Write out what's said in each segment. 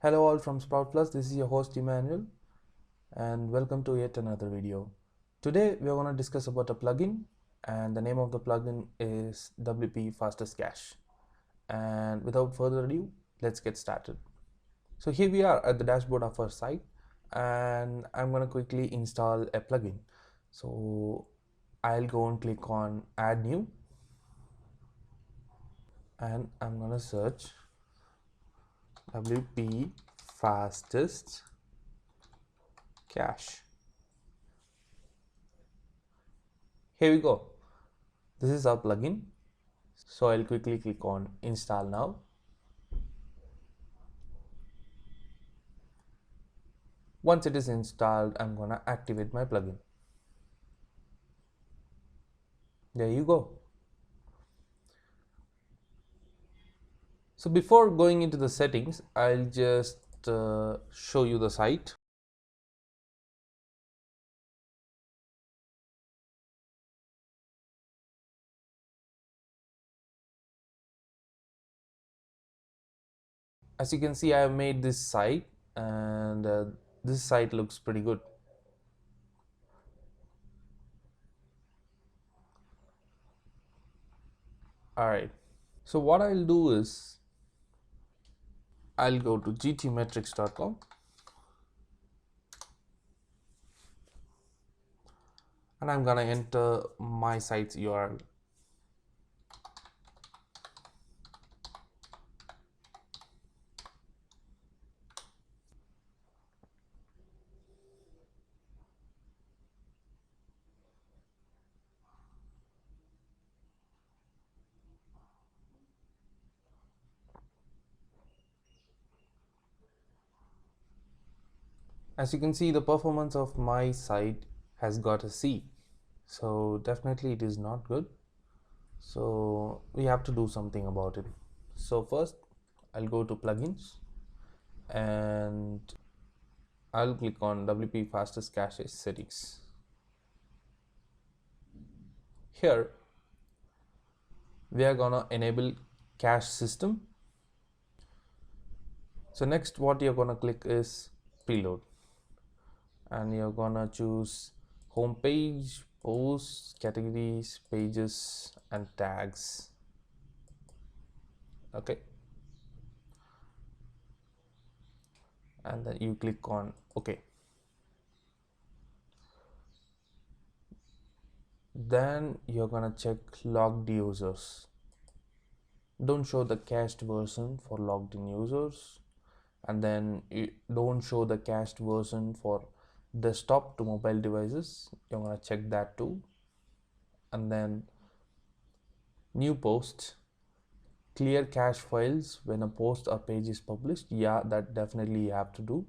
Hello all from Sproutflowers, this is your host Emmanuel and welcome to yet another video. Today we are going to discuss about a plugin and the name of the plugin is WP Fastest Cache. And without further ado, let's get started. So here we are at the dashboard of our site and I'm going to quickly install a plugin. So I'll go and click on add new and I'm going to search WP Fastest Cache. Here we go. This is our plugin. So I'll quickly click on install now. Once it is installed, I'm gonna activate my plugin. There you go. So before going into the settings, I'll just show you the site. As you can see, I have made this site and this site looks pretty good. Alright, so what I'll do is I'll go to GTmetrix.com and I'm gonna enter my site's URL. As you can see, the performance of my site has got a C, so definitely it is not good. So we have to do something about it. So first I'll go to plugins and I'll click on WP Fastest Cache settings. Here we are gonna enable cache system. So next what you're gonna click is preload and you're gonna choose home page, posts, categories, pages and tags. Okay, and then you click on OK. Then you're gonna check logged users. Don't show the cached version for logged in users, and then you don't show the cached version for desktop to mobile devices. You're gonna check that too. And then new posts, clear cache files when a post or page is published. Yeah, that definitely you have to do.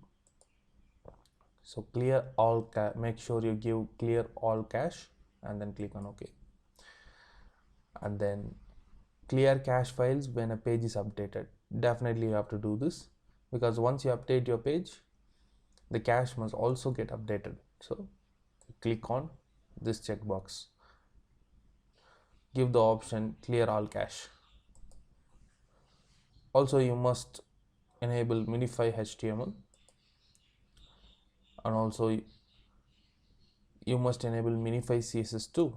So clear all make sure you give clear all cache and then click on OK. And then clear cache files when a page is updated. Definitely you have to do this because once you update your page, the cache must also get updated. So click on this checkbox. Give the option clear all cache. Also you must enable minify HTML and also you must enable minify CSS too.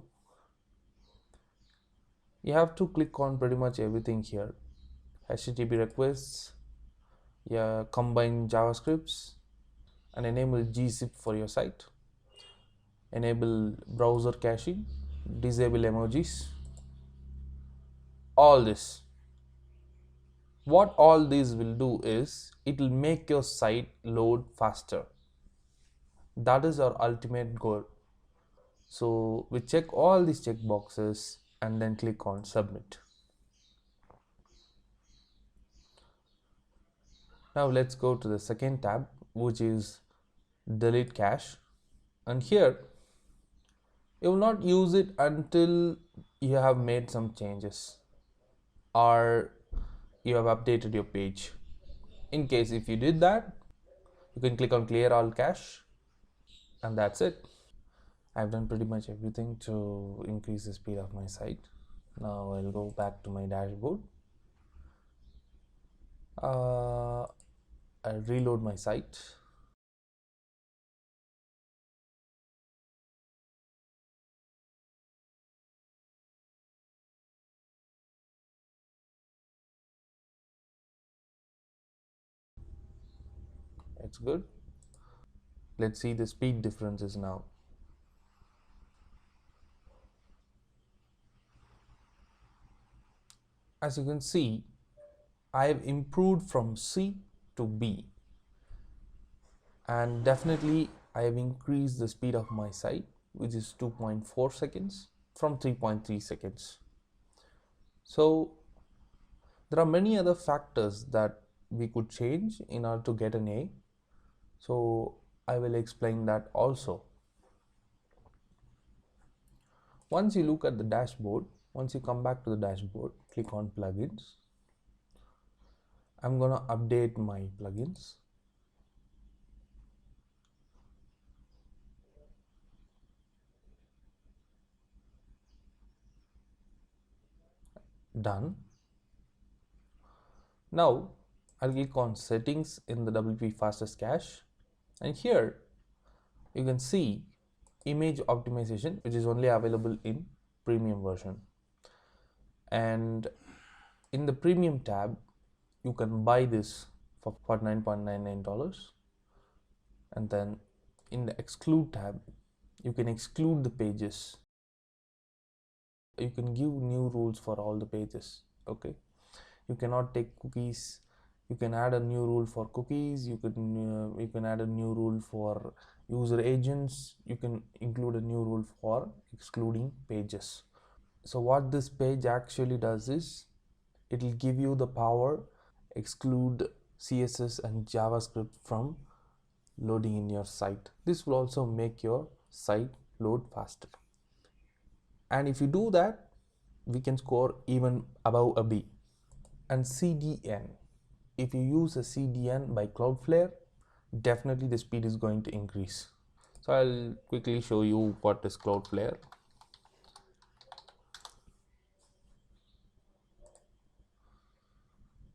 You have to click on pretty much everything here. HTTP requests, yeah, combine JavaScripts and enable gzip for your site. Enable browser caching, disable emojis, all this. What all these will do is it will make your site load faster. That is our ultimate goal. So we check all these check boxes and then click on submit. Now let's go to the second tab, which is delete cache, and here you will not use it until you have made some changes or you have updated your page. In case if you did that, you can click on clear all cache and that's it. I've done pretty much everything to increase the speed of my site. Now I'll go back to my dashboard. reload my site. It's good. Let's see the speed differences now. As you can see, I have improved from C to B, and definitely I have increased the speed of my site, which is 2.4 seconds from 3.3 seconds. So there are many other factors that we could change in order to get an A. So I will explain that also. Once you look at the dashboard, once you come back to the dashboard, click on plugins. I'm gonna update my plugins. Done. Now I'll click on settings in the WP fastest cache, and here you can see image optimization, which is only available in premium version. And in the premium tab, you can buy this for $9.99. And then in the exclude tab, you can exclude the pages. You can give new rules for all the pages. Okay, you cannot take cookies. You can add a new rule for cookies. You can add a new rule for user agents. You can include a new rule for excluding pages. So what this page actually does is it will give you the power exclude CSS and JavaScript from loading in your site. This will also make your site load faster. And if you do that, we can score even above a B. And CDN. If you use a CDN by Cloudflare, definitely the speed is going to increase. So I'll quickly show you what is Cloudflare.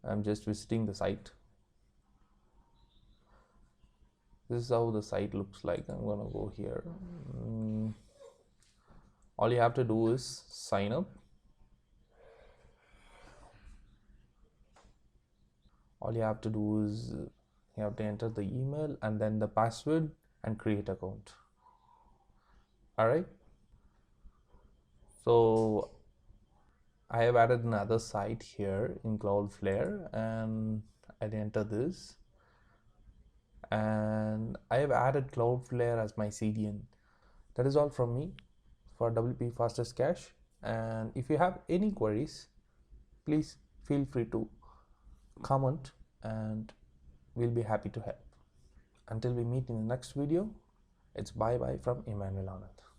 I'm just visiting the site. This is how the site looks like. I'm gonna go here. All you have to do is sign up. All you have to do is you have to enter the email and then the password and create account. All right. So I have added another site here in Cloudflare and I'll enter this. And I have added Cloudflare as my CDN. That is all from me for WP fastest cache. And if you have any queries, please feel free to comment and we'll be happy to help. Until we meet in the next video, it's bye bye from Emmanuel Anand.